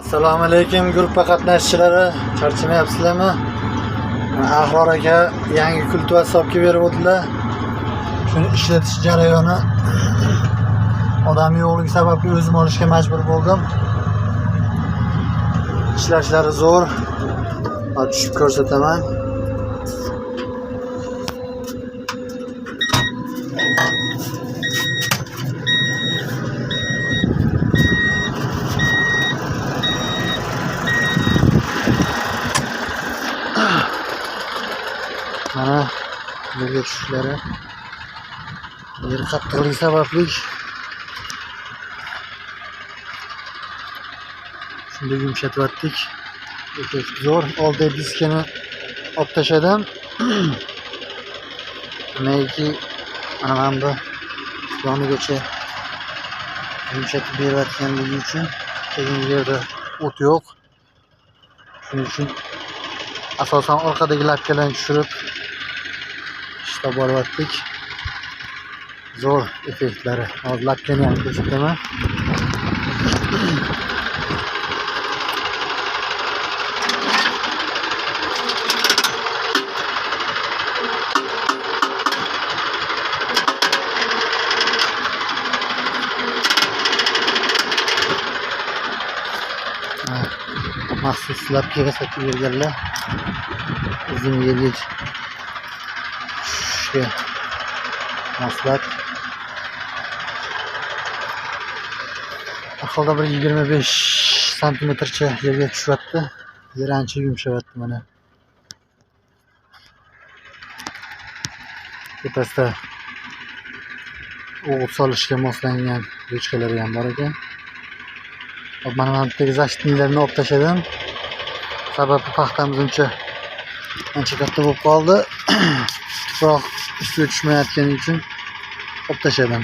Assalomu alaykum guruh qatnashchilari, charchamayapsizlarmi? Ahror aka yangi kultiva hisobga berib o'tdilar. Shuni ishlatish jarayoni odam yo'qligi sababli o'zim olishga majbur bo'ldim. Ishlashlari zo'r. Tushib ko'rsataman. Mana yerga tushishlari yer qattiqligi sababli shunday yumshatyaptik. Zo'r. Oldi diskini olib tashladim. Nimaiki mana bu yonigacha yumshatib berayotganligi uchun keyin yerda o't yo'q. Shuning uchun asosan orqadagi lapkalarni tushirib ishlab boryaptik. Zo'r effektlari. Hozir lapkani ham ko'rsataman. Maxsus lapkaga sotib berganlar. Uzun yerga tushishga moslab. Ahvolda bir 25 santimetrcha yerga tushyapti. Yer ancha yumshayapti mana. Tepasida o'g'it solishga moslangan rechkalari ham bor ekan. Mana bu zashitnilarni olib tashladim. Sababi paxtamiz uncha ancha katta bo'lib qoldi. Tuproq ustiga tushmayotgani uchun olib tashladim.